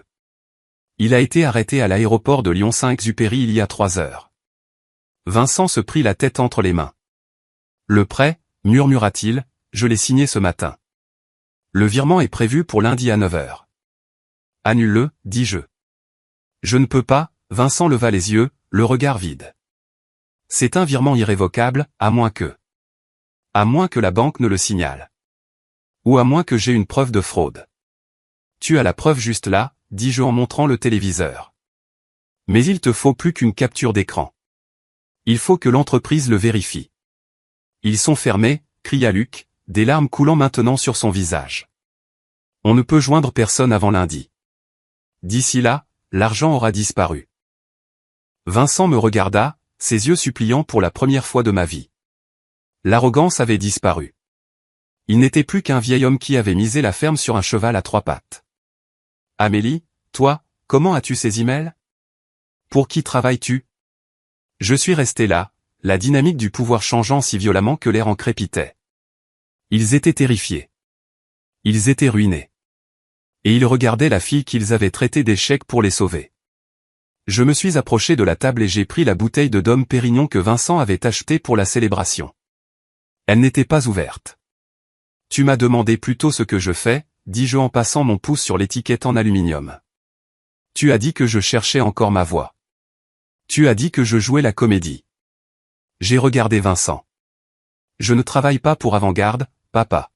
S1: Il a été arrêté à l'aéroport de Lyon-Saint-Exupéry il y a 3 heures. Vincent se prit la tête entre les mains. Le prêt, murmura-t-il, je l'ai signé ce matin. Le virement est prévu pour lundi à 9 heures. Annule-le, dis-je. Je ne peux pas, Vincent leva les yeux, le regard vide. C'est un virement irrévocable, à moins que la banque ne le signale. Ou à moins que j'ai une preuve de fraude. Tu as la preuve juste là, dis-je en montrant le téléviseur. Mais il te faut plus qu'une capture d'écran. Il faut que l'entreprise le vérifie. Ils sont fermés, cria Luc, des larmes coulant maintenant sur son visage. On ne peut joindre personne avant lundi. D'ici là, l'argent aura disparu. Vincent me regarda, ses yeux suppliants pour la première fois de ma vie. L'arrogance avait disparu. Il n'était plus qu'un vieil homme qui avait misé la ferme sur un cheval à 3 pattes. Amélie, toi, comment as-tu ces emails? Pour qui travailles-tu? Je suis resté là, la dynamique du pouvoir changeant si violemment que l'air en crépitait. Ils étaient terrifiés. Ils étaient ruinés. Et ils regardaient la fille qu'ils avaient traitée d'échec pour les sauver. Je me suis approché de la table et j'ai pris la bouteille de Dom Pérignon que Vincent avait achetée pour la célébration. Elle n'était pas ouverte. Tu m'as demandé plutôt ce que je fais, dis-je en passant mon pouce sur l'étiquette en aluminium. Tu as dit que je cherchais encore ma voix. Tu as dit que je jouais la comédie. J'ai regardé Vincent. Je ne travaille pas pour Avant-Garde, papa.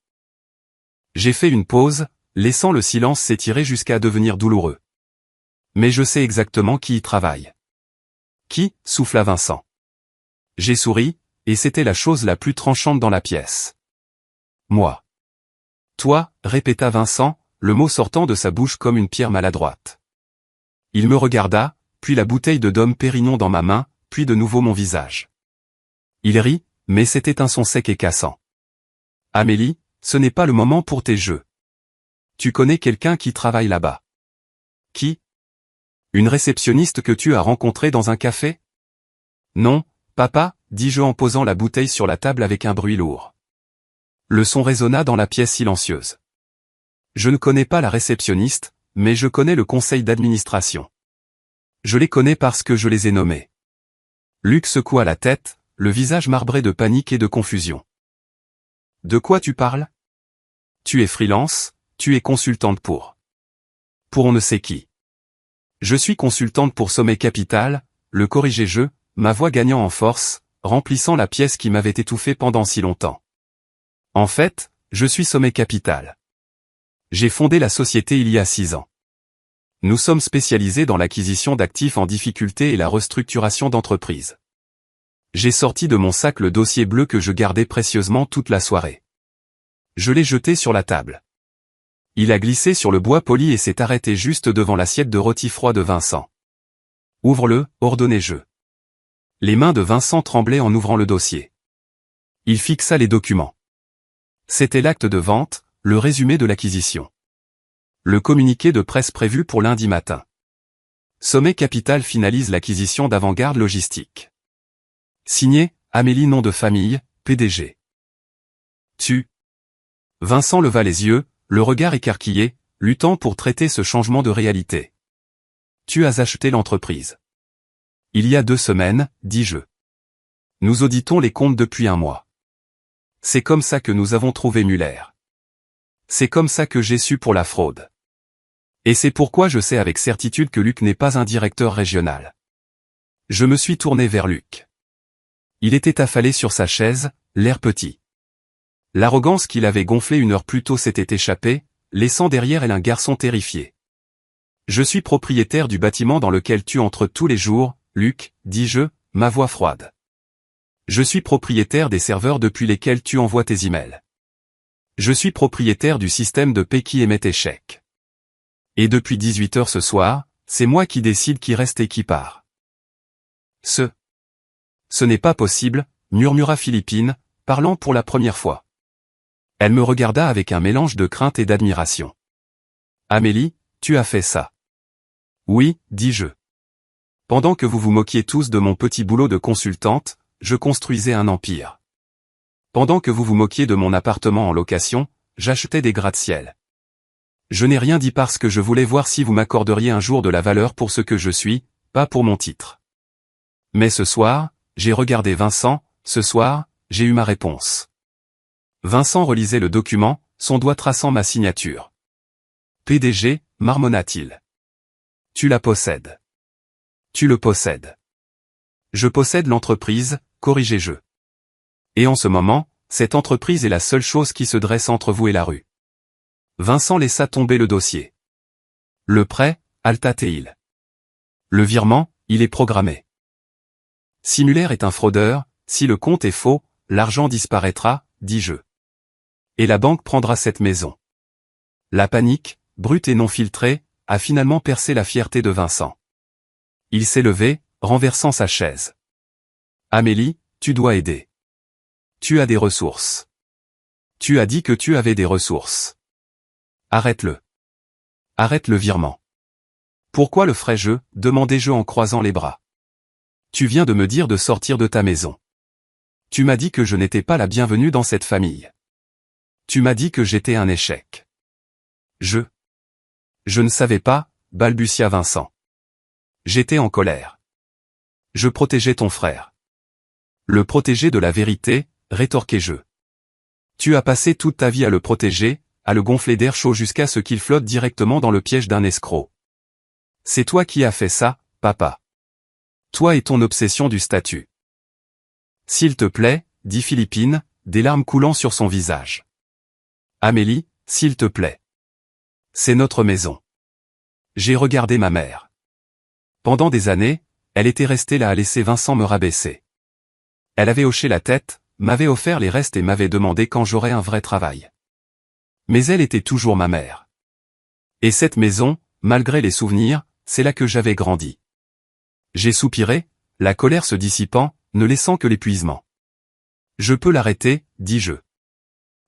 S1: J'ai fait une pause, laissant le silence s'étirer jusqu'à devenir douloureux. Mais je sais exactement qui y travaille. Qui, souffla Vincent. J'ai souri, et c'était la chose la plus tranchante dans la pièce. Moi. Toi, répéta Vincent, le mot sortant de sa bouche comme une pierre maladroite. Il me regarda, puis la bouteille de Dom Pérignon dans ma main, puis de nouveau mon visage. Il rit, Mais c'était un son sec et cassant. Amélie, ce n'est pas le moment pour tes jeux. Tu connais quelqu'un qui travaille là-bas. Qui? Une réceptionniste que tu as rencontrée dans un café? Non, papa, dis-je en posant la bouteille sur la table avec un bruit lourd. Le son résonna dans la pièce silencieuse. Je ne connais pas la réceptionniste, mais je connais le conseil d'administration. Je les connais parce que je les ai nommés. Luc secoua la tête, le visage marbré de panique et de confusion. De quoi tu parles? Tu es freelance, tu es consultante pour on ne sait qui. Je suis consultante pour Sommet Capital, le corrigé-jeu, ma voix gagnant en force, remplissant la pièce qui m'avait étouffé pendant si longtemps. En fait, je suis Sommet Capital. J'ai fondé la société il y a 6 ans. Nous sommes spécialisés dans l'acquisition d'actifs en difficulté et la restructuration d'entreprises. J'ai sorti de mon sac le dossier bleu que je gardais précieusement toute la soirée. Je l'ai jeté sur la table. Il a glissé sur le bois poli et s'est arrêté juste devant l'assiette de rôti froid de Vincent. Ouvre-le, ordonnai-je. Les mains de Vincent tremblaient en ouvrant le dossier. Il fixa les documents. C'était l'acte de vente, le résumé de l'acquisition. Le communiqué de presse prévu pour lundi matin. Sommet Capital finalise l'acquisition d'Avant-Garde Logistique. Signé, Amélie nom de famille, PDG. Vincent leva les yeux, le regard écarquillé, luttant pour traiter ce changement de réalité. Tu as acheté l'entreprise. Il y a 2 semaines, dis-je. Nous auditons les comptes depuis 1 mois. C'est comme ça que nous avons trouvé Muller. C'est comme ça que j'ai su pour la fraude. Et c'est pourquoi je sais avec certitude que Luc n'est pas un directeur régional. Je me suis tourné vers Luc. Il était affalé sur sa chaise, l'air petit. L'arrogance qu'il avait gonflée 1 heure plus tôt s'était échappée, laissant derrière elle un garçon terrifié. Je suis propriétaire du bâtiment dans lequel tu entres tous les jours, Luc, dis-je, ma voix froide. Je suis propriétaire des serveurs depuis lesquels tu envoies tes emails. Je suis propriétaire du système de paie qui émet tes chèques. Et depuis 18 heures ce soir, c'est moi qui décide qui reste et qui part. Ce n'est pas possible, murmura Philippine, parlant pour la première fois. Elle me regarda avec un mélange de crainte et d'admiration. Amélie, tu as fait ça. Oui, dis-je. Pendant que vous vous moquiez tous de mon petit boulot de consultante, je construisais un empire. Pendant que vous vous moquiez de mon appartement en location, j'achetais des gratte-ciel. Je n'ai rien dit parce que je voulais voir si vous m'accorderiez un jour de la valeur pour ce que je suis, pas pour mon titre. Mais ce soir, j'ai regardé Vincent, ce soir, j'ai eu ma réponse. Vincent relisait le document, son doigt traçant ma signature. PDG, marmonna-t-il. Tu la possèdes. Tu le possèdes. Je possède l'entreprise, corrigez-je. Et en ce moment, cette entreprise est la seule chose qui se dresse entre vous et la rue. Vincent laissa tomber le dossier. Le prêt, alta-t-il. Le virement, il est programmé. Si Muller est un fraudeur, si le compte est faux, l'argent disparaîtra, dis-je. Et la banque prendra cette maison. La panique, brute et non filtrée, a finalement percé la fierté de Vincent. Il s'est levé, renversant sa chaise. Amélie, tu dois aider. Tu as des ressources. Tu as dit que tu avais des ressources. Arrête-le. Arrête le virement. Pourquoi le ferais-je, demandai-je en croisant les bras. Tu viens de me dire de sortir de ta maison. Tu m'as dit que je n'étais pas la bienvenue dans cette famille. Tu m'as dit que j'étais un échec. Je ne savais pas, balbutia Vincent. J'étais en colère. Je protégeais ton frère. Le protéger de la vérité, rétorquai-je. Tu as passé toute ta vie à le protéger, à le gonfler d'air chaud jusqu'à ce qu'il flotte directement dans le piège d'un escroc. C'est toi qui as fait ça, papa. Toi et ton obsession du statut. S'il te plaît, dit Philippine, des larmes coulant sur son visage. Amélie, s'il te plaît. C'est notre maison. J'ai regardé ma mère. Pendant des années, elle était restée là à laisser Vincent me rabaisser. Elle avait hoché la tête, m'avait offert les restes et m'avait demandé quand j'aurais un vrai travail. Mais elle était toujours ma mère. Et cette maison, malgré les souvenirs, c'est là que j'avais grandi. J'ai soupiré, la colère se dissipant, ne laissant que l'épuisement. Je peux l'arrêter, dis-je.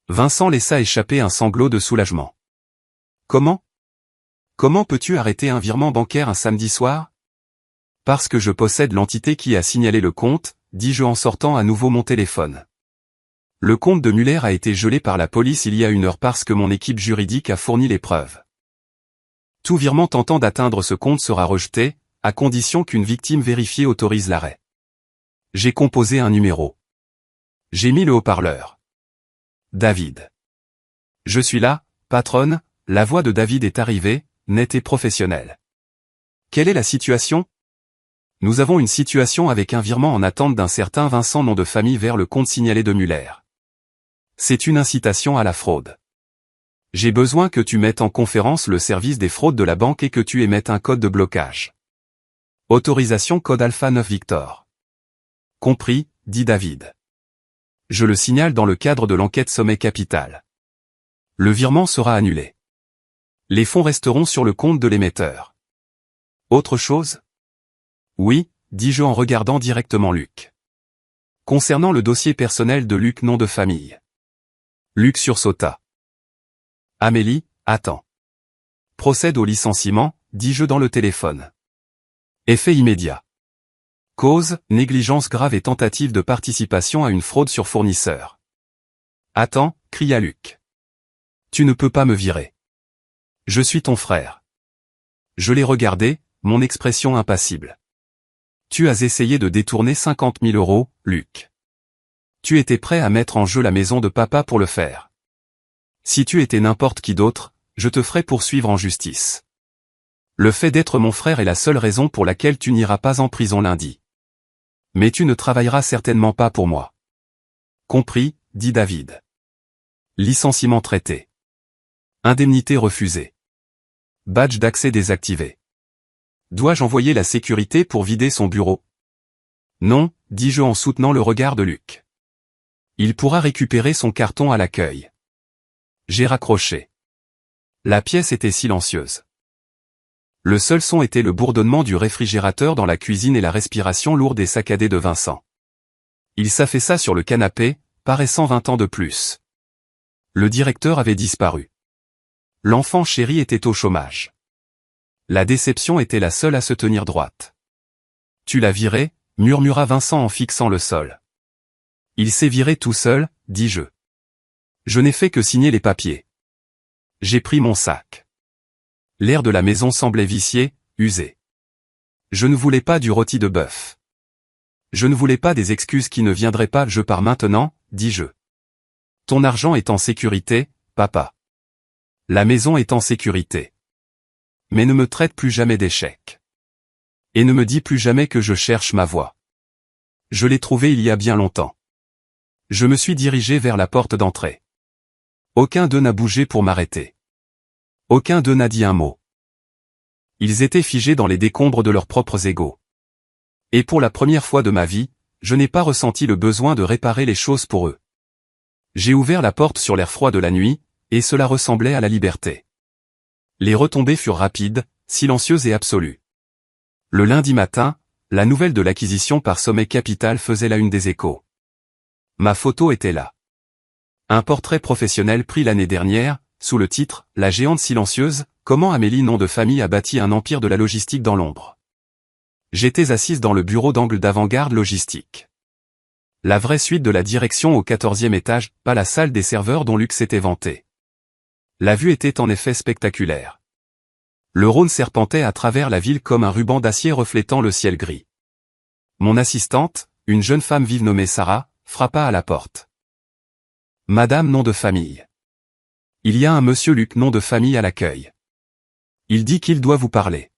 S1: Vincent laissa échapper un sanglot de soulagement. Comment? Comment peux-tu arrêter un virement bancaire un samedi soir? Parce que je possède l'entité qui a signalé le compte, dis-je en sortant à nouveau mon téléphone. Le compte de Muller a été gelé par la police il y a 1 heure parce que mon équipe juridique a fourni les preuves. Tout virement tentant d'atteindre ce compte sera rejeté, à condition qu'une victime vérifiée autorise l'arrêt. J'ai composé un numéro. J'ai mis le haut-parleur. David. Je suis là, patronne, la voix de David est arrivée, nette et professionnelle. Quelle est la situation? Nous avons une situation avec un virement en attente d'un certain Vincent nom de famille vers le compte signalé de Muller. C'est une incitation à la fraude. J'ai besoin que tu mettes en conférence le service des fraudes de la banque et que tu émettes un code de blocage. Autorisation code Alpha 9 Victor. Compris, dit David. Je le signale dans le cadre de l'enquête Sommet Capital. Le virement sera annulé. Les fonds resteront sur le compte de l'émetteur. Autre chose? Oui, dis-je en regardant directement Luc. Concernant le dossier personnel de Luc nom de famille. Luc sursauta. Amélie, attends. Procède au licenciement, dis-je dans le téléphone. Effet immédiat. Cause, négligence grave et tentative de participation à une fraude sur fournisseur. Attends, cria Luc. Tu ne peux pas me virer. Je suis ton frère. Je l'ai regardé, mon expression impassible. Tu as essayé de détourner 50 000 euros, Luc. Tu étais prêt à mettre en jeu la maison de papa pour le faire. Si tu étais n'importe qui d'autre, je te ferais poursuivre en justice. Le fait d'être mon frère est la seule raison pour laquelle tu n'iras pas en prison lundi. Mais tu ne travailleras certainement pas pour moi. Compris, dit David. Licenciement traité. Indemnité refusée. Badge d'accès désactivé. Dois-je envoyer la sécurité pour vider son bureau? Non, dis-je en soutenant le regard de Luc. Il pourra récupérer son carton à l'accueil. J'ai raccroché. La pièce était silencieuse. Le seul son était le bourdonnement du réfrigérateur dans la cuisine et la respiration lourde et saccadée de Vincent. Il s'affaissa sur le canapé, paraissant 20 ans de plus. Le directeur avait disparu. L'enfant chéri était au chômage. La déception était la seule à se tenir droite. Tu l'as viré, murmura Vincent en fixant le sol. Il s'est viré tout seul, dis-je. Je n'ai fait que signer les papiers. J'ai pris mon sac. L'air de la maison semblait vicié, usé. Je ne voulais pas du rôti de bœuf. Je ne voulais pas des excuses qui ne viendraient pas. Je pars maintenant, dis-je. Ton argent est en sécurité, papa. La maison est en sécurité. Mais ne me traite plus jamais d'échec. Et ne me dis plus jamais que je cherche ma voie. Je l'ai trouvée il y a bien longtemps. Je me suis dirigé vers la porte d'entrée. Aucun d'eux n'a bougé pour m'arrêter. Aucun d'eux n'a dit un mot. Ils étaient figés dans les décombres de leurs propres égos. Et pour la première fois de ma vie, je n'ai pas ressenti le besoin de réparer les choses pour eux. J'ai ouvert la porte sur l'air froid de la nuit, et cela ressemblait à la liberté. Les retombées furent rapides, silencieuses et absolues. Le lundi matin, la nouvelle de l'acquisition par Sommet Capital faisait la une des Échos. Ma photo était là. Un portrait professionnel pris l'année dernière, sous le titre « La géante silencieuse, comment Amélie nom de famille a bâti un empire de la logistique dans l'ombre ». J'étais assise dans le bureau d'angle d'Avant-Garde Logistique. La vraie suite de la direction au 14e étage, pas la salle des serveurs dont Luc s'était vanté. La vue était en effet spectaculaire. Le Rhône serpentait à travers la ville comme un ruban d'acier reflétant le ciel gris. Mon assistante, une jeune femme vive nommée Sarah, frappa à la porte. Madame nom de famille. Il y a un monsieur Luc nom de famille à l'accueil. Il dit qu'il doit vous parler.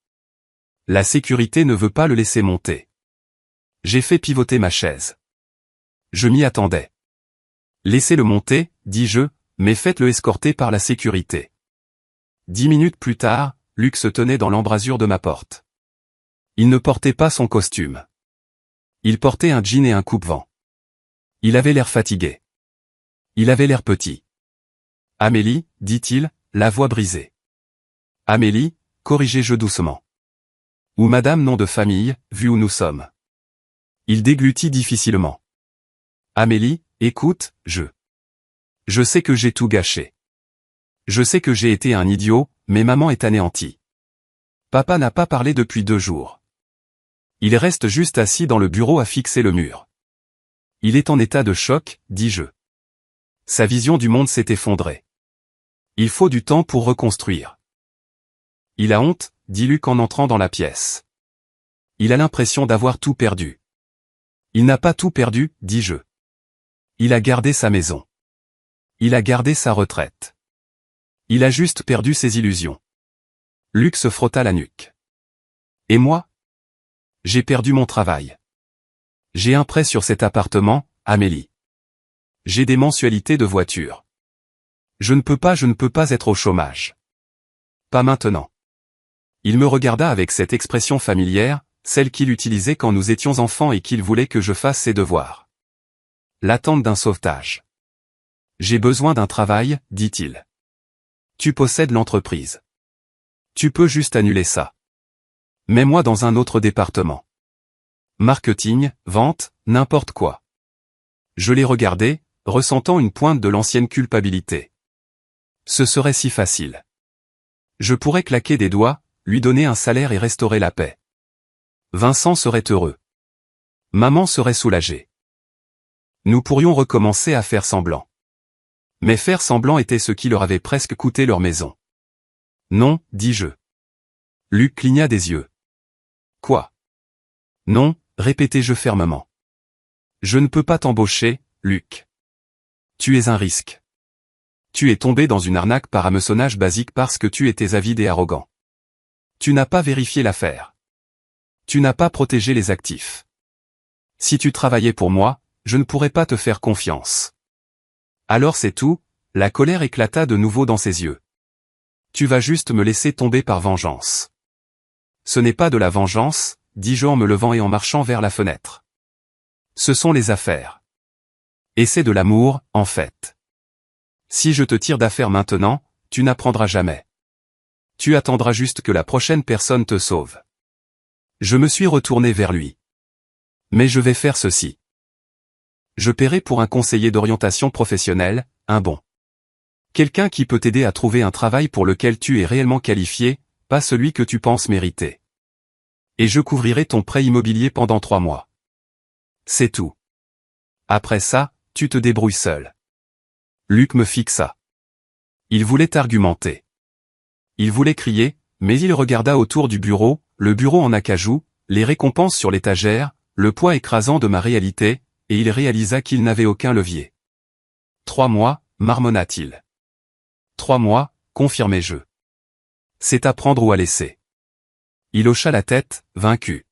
S1: La sécurité ne veut pas le laisser monter. J'ai fait pivoter ma chaise. Je m'y attendais. Laissez-le monter, dis-je, mais faites-le escorter par la sécurité. 10 minutes plus tard, Luc se tenait dans l'embrasure de ma porte. Il ne portait pas son costume. Il portait un jean et un coupe-vent. Il avait l'air fatigué. Il avait l'air petit. Amélie, dit-il, la voix brisée. Amélie, corrigeai-je doucement. Ou madame nom de famille, vu où nous sommes. Il déglutit difficilement. Amélie, Écoute, je sais que j'ai tout gâché. Je sais que j'ai été un idiot, mais maman est anéantie. Papa n'a pas parlé depuis 2 jours. Il reste juste assis dans le bureau à fixer le mur. Il est en état de choc, dis-je. Sa vision du monde s'est effondrée. Il faut du temps pour reconstruire. Il a honte, dit Luc en entrant dans la pièce. Il a l'impression d'avoir tout perdu. Il n'a pas tout perdu, dis-je. Il a gardé sa maison. Il a gardé sa retraite. Il a juste perdu ses illusions. Luc se frotta la nuque. Et moi? J'ai perdu mon travail. J'ai un prêt sur cet appartement, Amélie. J'ai des mensualités de voiture. Je ne peux pas être au chômage. Pas maintenant. Il me regarda avec cette expression familière, celle qu'il utilisait quand nous étions enfants et qu'il voulait que je fasse ses devoirs. L'attente d'un sauvetage. J'ai besoin d'un travail, dit-il. Tu possèdes l'entreprise. Tu peux juste annuler ça. Mets-moi dans un autre département. Marketing, vente, n'importe quoi. Je l'ai regardé, ressentant une pointe de l'ancienne culpabilité. Ce serait si facile. Je pourrais claquer des doigts, lui donner un salaire et restaurer la paix. Vincent serait heureux. Maman serait soulagée. Nous pourrions recommencer à faire semblant. Mais faire semblant était ce qui leur avait presque coûté leur maison. Non, dis-je. Luc cligna des yeux. Quoi? Non, répétai-je fermement. Je ne peux pas t'embaucher, Luc. Tu es un risque. Tu es tombé dans une arnaque par hameçonnage basique parce que tu étais avide et arrogant. Tu n'as pas vérifié l'affaire. Tu n'as pas protégé les actifs. Si tu travaillais pour moi, je ne pourrais pas te faire confiance. Alors c'est tout, la colère éclata de nouveau dans ses yeux. Tu vas juste me laisser tomber par vengeance. Ce n'est pas de la vengeance, dis-je en me levant et en marchant vers la fenêtre. Ce sont les affaires. Et c'est de l'amour, en fait. Si je te tire d'affaire maintenant, tu n'apprendras jamais. Tu attendras juste que la prochaine personne te sauve. Je me suis retourné vers lui. Mais je vais faire ceci. Je paierai pour un conseiller d'orientation professionnelle, un bon. Quelqu'un qui peut t'aider à trouver un travail pour lequel tu es réellement qualifié, pas celui que tu penses mériter. Et je couvrirai ton prêt immobilier pendant 3 mois. C'est tout. Après ça, tu te débrouilles seul. Luc me fixa. Il voulait argumenter. Il voulait crier, mais il regarda autour du bureau, le bureau en acajou, les récompenses sur l'étagère, le poids écrasant de ma réalité, et il réalisa qu'il n'avait aucun levier. 3 mois, marmonna-t-il. 3 mois, confirmai-je. C'est à prendre ou à laisser. Il hocha la tête, vaincu.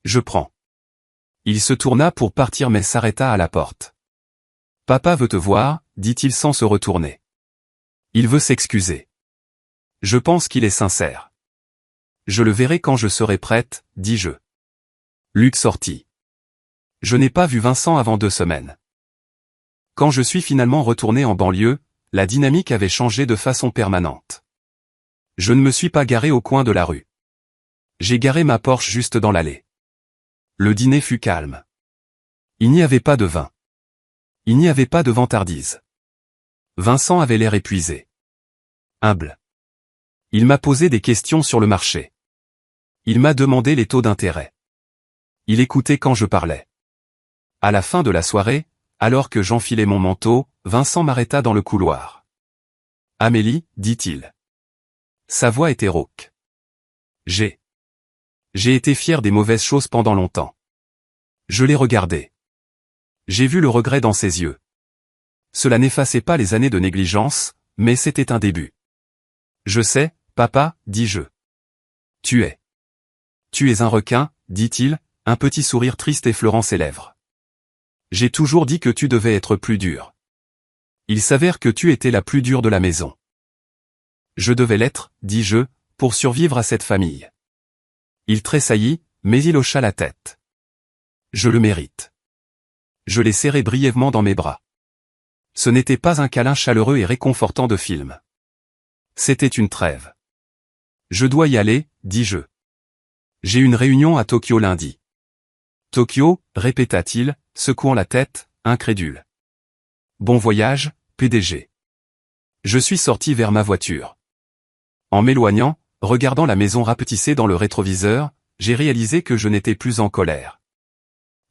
S1: Je prends. Il se tourna pour partir mais s'arrêta à la porte. Papa veut te voir, dit-il sans se retourner. Il veut s'excuser. Je pense qu'il est sincère. Je le verrai quand je serai prête, dis-je. Luc sortit. Je n'ai pas vu Vincent avant 2 semaines. Quand je suis finalement retourné en banlieue, la dynamique avait changé de façon permanente. Je ne me suis pas garé au coin de la rue. J'ai garé ma Porsche juste dans l'allée. Le dîner fut calme. Il n'y avait pas de vin. Il n'y avait pas de vantardise. Vincent avait l'air épuisé. Humble. Il m'a posé des questions sur le marché. Il m'a demandé les taux d'intérêt. Il écoutait quand je parlais. À la fin de la soirée, alors que j'enfilais mon manteau, Vincent m'arrêta dans le couloir. « Amélie, dit-il. » Sa voix était rauque. J'ai été fier des mauvaises choses pendant longtemps. Je l'ai regardé. J'ai vu le regret dans ses yeux. Cela n'effaçait pas les années de négligence, mais c'était un début. Je sais, papa, dis-je. Tu es un requin, dit-il, un petit sourire triste effleurant ses lèvres. J'ai toujours dit que tu devais être plus dur. Il s'avère que tu étais la plus dure de la maison. Je devais l'être, dis-je, pour survivre à cette famille. Il tressaillit, mais il hocha la tête. Je le mérite. Je l'ai serré brièvement dans mes bras. Ce n'était pas un câlin chaleureux et réconfortant de film. C'était une trêve. Je dois y aller, dis-je. J'ai une réunion à Tokyo lundi. Tokyo, répéta-t-il, secouant la tête, incrédule. Bon voyage, PDG. Je suis sorti vers ma voiture. En m'éloignant, regardant la maison rapetissée dans le rétroviseur, j'ai réalisé que je n'étais plus en colère.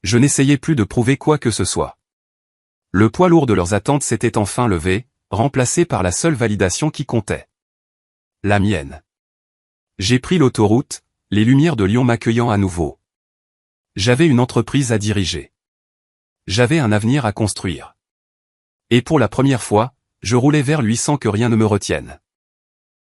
S1: Je n'essayais plus de prouver quoi que ce soit. Le poids lourd de leurs attentes s'était enfin levé, remplacé par la seule validation qui comptait. La mienne. J'ai pris l'autoroute, les lumières de Lyon m'accueillant à nouveau. J'avais une entreprise à diriger. J'avais un avenir à construire. Et pour la première fois, je roulais vers lui sans que rien ne me retienne.